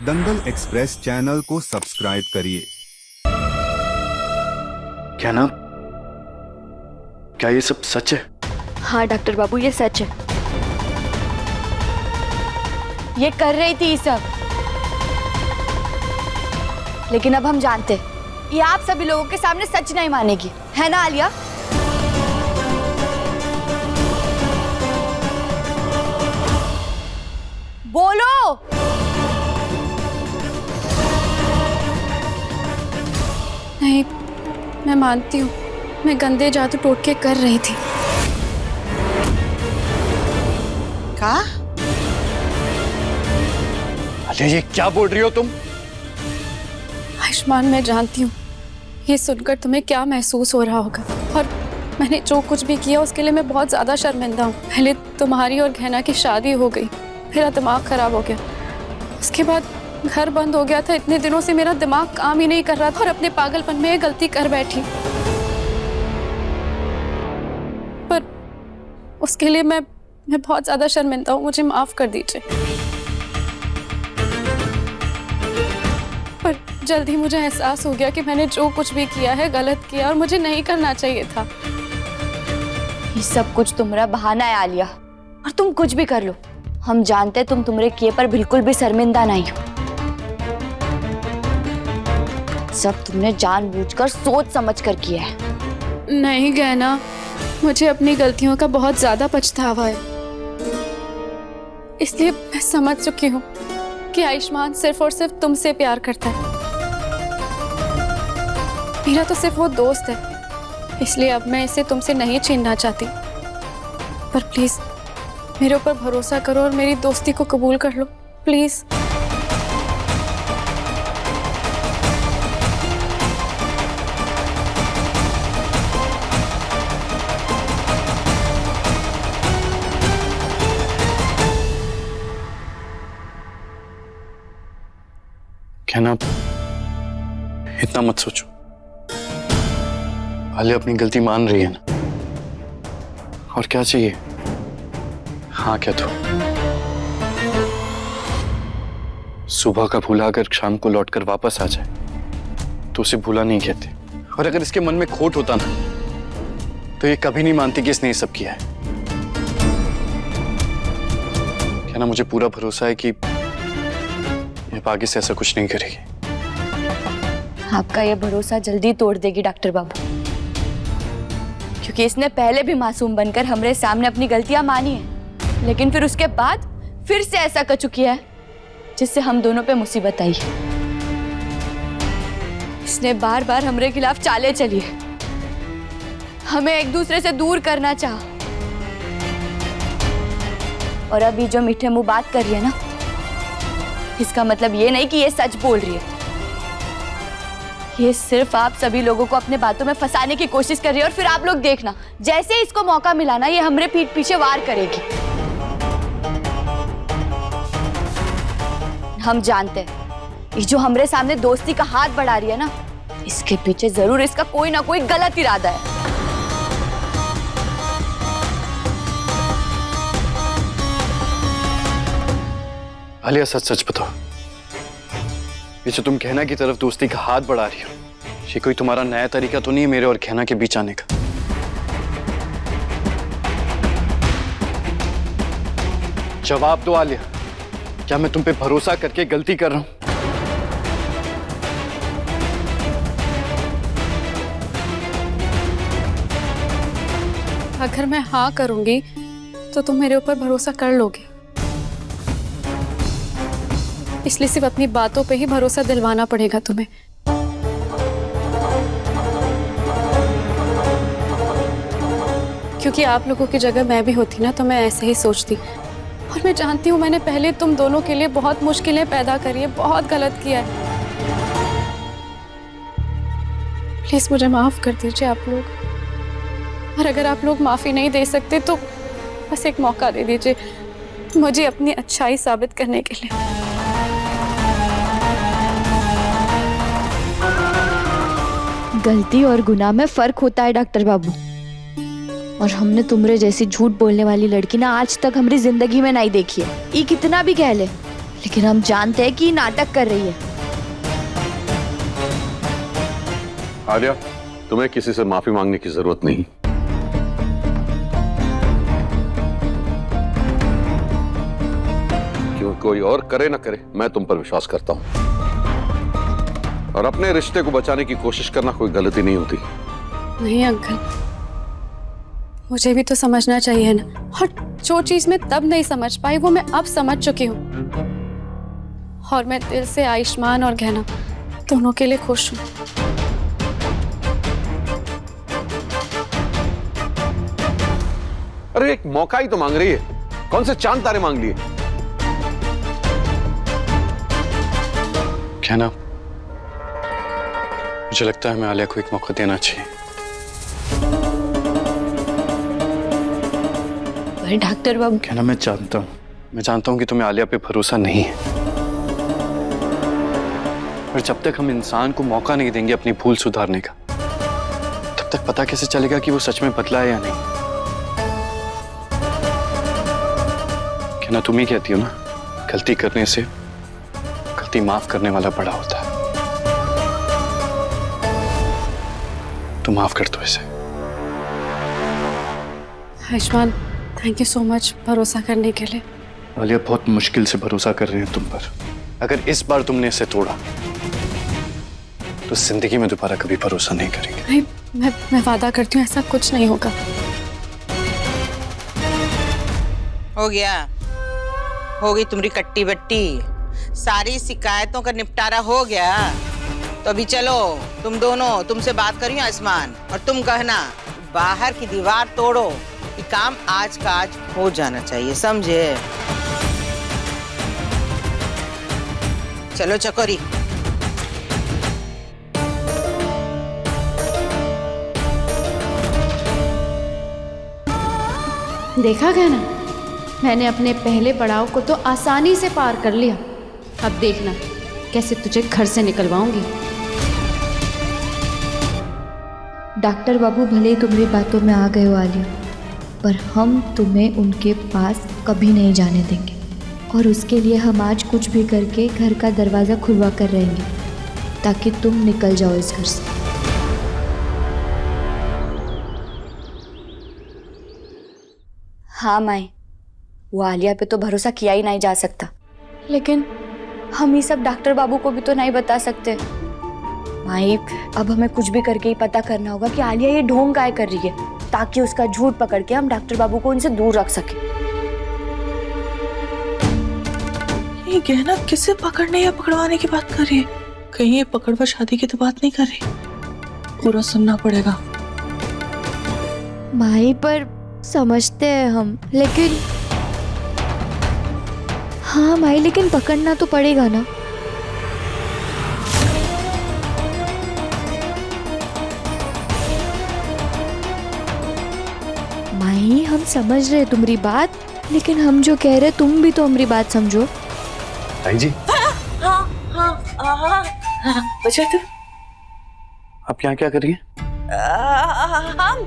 दंगल express channel को subscribe करिए। क्या ना, क्या ये सब सच है? हाँ डॉक्टर बाबू, ये सच है। ये कर रही थी ये सब, लेकिन अब हम जानते ये आप सभी लोगों के सामने सच नहीं मानेगी, है ना आलिया? बोलो। नहीं, मैं मानती हूँ, मैं गंदे जादू टोटके कर रही थी। का? अरे ये क्या बोल रही हो तुम? आयुष्मान, मैं जानती हूँ ये सुनकर तुम्हें क्या महसूस हो रहा होगा, और मैंने जो कुछ भी किया उसके लिए मैं बहुत ज़्यादा शर्मिंदा हूँ। पहले तुम्हारी और गहना की शादी हो गई, मेरा दिमाग खराब हो गया, उसके बाद घर बंद हो गया था। इतने दिनों से मेरा दिमाग काम ही नहीं कर रहा था और अपने पागलपन में गलती कर बैठी। पर उसके लिए मैं बहुत ज्यादा शर्मिंदा हूँ, मुझे माफ कर दीजिए। पर जल्दी मुझे एहसास हो गया कि मैंने जो कुछ भी किया है गलत किया और मुझे नहीं करना चाहिए था। ये सब कुछ तुम्हारा बहाना है आलिया, और तुम कुछ भी कर लो, हम जानते तुम तुम्हारे किए पर बिल्कुल भी शर्मिंदा नहीं हो। सब तुमने जानबूझकर सोच समझ कर किया है। नहीं गहना, मुझे अपनी गलतियों का बहुत ज्यादा पछतावा है, इसलिए मैं समझ चुकी हूँ कि आयुष्मान सिर्फ और सिर्फ तुमसे प्यार करता है। मेरा तो सिर्फ वो दोस्त है, इसलिए अब मैं इसे तुमसे नहीं छीनना चाहती। पर प्लीज मेरे ऊपर भरोसा करो और मेरी दोस्ती को कबूल कर लो, प्लीज। क्या ना, इतना मत सोचो। आलिया अपनी गलती मान रही है ना, और क्या चाहिए? हाँ क्या तो सुबह का भूला अगर शाम को लौटकर वापस आ जाए तो उसे भूला नहीं कहते। और अगर इसके मन में खोट होता ना तो ये कभी नहीं मानती कि इसने ये सब किया है। क्या ना, मुझे पूरा भरोसा है कि ये आगे से ऐसा कुछ नहीं करेगी। आपका ये भरोसा जल्दी तोड़ देगी डॉक्टर बाबू, क्योंकि इसने पहले भी मासूम बनकर हमारे सामने अपनी गलतियां मानी है, लेकिन फिर उसके बाद फिर से ऐसा कर चुकी है जिससे हम दोनों पे मुसीबत आई है। इसने बार बार हमारे खिलाफ चालें चली है, हमें एक दूसरे से दूर करना चाहा, और अभी जो मीठे मुंह बात कर रही है ना, इसका मतलब ये नहीं कि ये सच बोल रही है। ये सिर्फ आप सभी लोगों को अपने बातों में फंसाने की कोशिश कर रही है, और फिर आप लोग देखना, जैसे ही इसको मौका मिला ना, ये हमारे पीठ पीछे वार करेगी। हम जानते हैं ये जो हमारे सामने दोस्ती का हाथ बढ़ा रही है ना, इसके पीछे जरूर इसका कोई ना कोई गलत इरादा है। आलिया, सच सच बताओ, ये जो तुम कहना की तरफ दोस्ती का हाथ बढ़ा रही हो, ये कोई तुम्हारा नया तरीका तो नहीं है मेरे और कहना के बीच आने का? जवाब दो आलिया, क्या मैं तुम पे भरोसा करके गलती कर रहा हूं? अगर मैं हाँ करूंगी तो तुम मेरे ऊपर भरोसा कर लोगे, इसलिए सिर्फ अपनी बातों पे ही भरोसा दिलवाना पड़ेगा तुम्हें। क्योंकि आप लोगों की जगह मैं भी होती ना तो मैं ऐसे ही सोचती, और मैं जानती हूँ मैंने पहले तुम दोनों के लिए बहुत मुश्किलें पैदा करी है, बहुत गलत किया है। प्लीज मुझे माफ कर दीजिए आप लोग, और अगर आप लोग माफी नहीं दे सकते तो बस एक मौका दे दीजिए मुझे अपनी अच्छाई साबित करने के लिए। गलती और गुनाह में फर्क होता है डॉक्टर बाबू, और हमने तुमरे जैसी झूठ बोलने वाली लड़की ना आज तक हमारी जिंदगी में नहीं देखी है। ये कितना भी कह ले, लेकिन हम जानते हैं कि ये नाटक कर रही है। आर्या, तुम्हें किसी से माफी मांगने की जरूरत नहीं। क्यों कोई और करे ना करे, मैं तुम पर विश्वास करता हूं। और अपने रिश्ते को बचाने की कोशिश करना कोई गलती नहीं होती। नहीं अंकल, मुझे भी तो समझना चाहिए ना। और जो चीज मैं तब नहीं समझ पाई वो मैं अब समझ चुकी हूँ। और मैं दिल से आयुष्मान और गहना दोनों के लिए खुश हूँ। अरे एक मौका ही तो मांग रही है, कौन से चांद तारे मांग लिए? क्या ना, मुझे लगता है हमें आलिया को एक मौका देना चाहिए। पर डॉक्टर बाबू, क्या ना, मैं जानता हूं कि तुम्हें आलिया पे भरोसा नहीं है, पर जब तक हम इंसान को मौका नहीं देंगे अपनी भूल सुधारने का, तब तक पता कैसे चलेगा कि वो सच में बदला है या नहीं। क्या ना, तुम ही कहती हो ना, गलती करने से गलती माफ करने वाला बड़ा होता है। तो माफ कर दो इसे। Ayushman, thank you so much भरोसा करने के लिए। आलिया बहुत मुश्किल से भरोसा कर रहे हैं तुम पर। अगर इस बार तुमने इसे तोड़ा तो जिंदगी में दोबारा कभी भरोसा नहीं करेंगे। नहीं, मैं वादा करती हूँ ऐसा कुछ नहीं होगा। हो गया, होगी तुम्हारी कट्टी बट्टी, सारी शिकायतों का निपटारा हो गया। तो अभी चलो तुम दोनों, तुमसे बात करी आयुष्मान, और तुम कहना बाहर की दीवार तोड़ो। ये काम आज का आज हो जाना चाहिए, समझे? चलो चकोरी। देखा गया ना, मैंने अपने पहले पड़ाव को तो आसानी से पार कर लिया। अब देखना कैसे तुझे घर से निकलवाऊंगी। डॉक्टर बाबू भले ही तुम्हारी बातों में आ गए हो आलिया, पर हम तुम्हें उनके पास कभी नहीं जाने देंगे। और उसके लिए हम आज कुछ भी करके घर का दरवाज़ा खुलवा कर रहेंगे ताकि तुम निकल जाओ इस घर से। हाँ माई, वो आलिया पे तो भरोसा किया ही नहीं जा सकता, लेकिन हम ये सब डॉक्टर बाबू को भी तो नहीं बता सकते। माई, अब हमें कुछ भी करके ही पता करना होगा कि आलिया ये ढोंग काय कर रही है, ताकि उसका झूठ पकड़ के हम डॉक्टर बाबू को उनसे दूर रख सके। ये गहना किसे पकड़ने या पकड़वाने की बात कर रही है? कहीं ये पकड़वा शादी की तो बात नहीं कर रही? पूरा सुनना पड़ेगा। माई, पर समझते हैं हम, लेकिन हाँ माई, लेकिन पकड़ना तो पड़ेगा ना। माई, हम समझ रहे तुम्हारी बात, लेकिन हम जो कह रहे तुम भी तो हमारी बात समझो। ताई जी, बचा तू। आप यहाँ क्या कर रही हैं? हम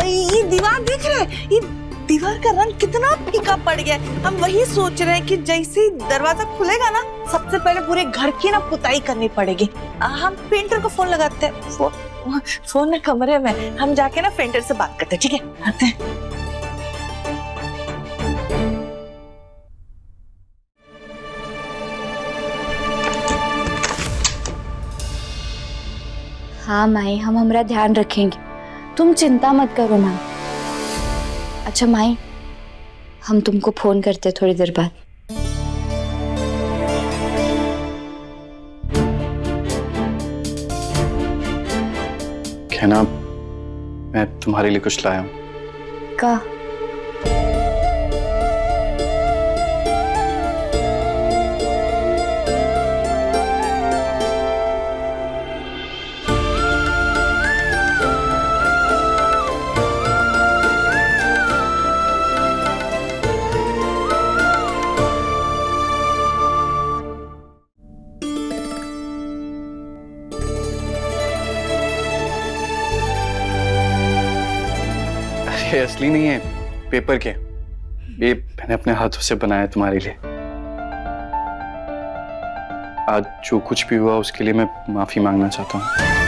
ये दीवार देख रहे हैं, ये दीवार का रंग कितना फीका पड़ गया है। हम वही सोच रहे हैं कि जैसे ही दरवाजा खुलेगा ना, सबसे पहले पूरे घर की ना पुताई करनी पड़ेगी। हम पेंटर को फोन लगाते हैं। फोन ना कमरे में, हम जाके ना पेंटर से बात करते हैं, ठीक है? आते हैं। हाँ माई, हम हमारा ध्यान रखेंगे, तुम चिंता मत करो माई। अच्छा माई, हम तुमको फोन करते थोड़ी देर बाद। कहना, मैं तुम्हारे लिए कुछ लाया हूँ। का? ये असली नहीं है, पेपर के। ये मैंने अपने हाथों से बनाया तुम्हारे लिए। आज जो कुछ भी हुआ उसके लिए मैं माफी मांगना चाहता हूँ।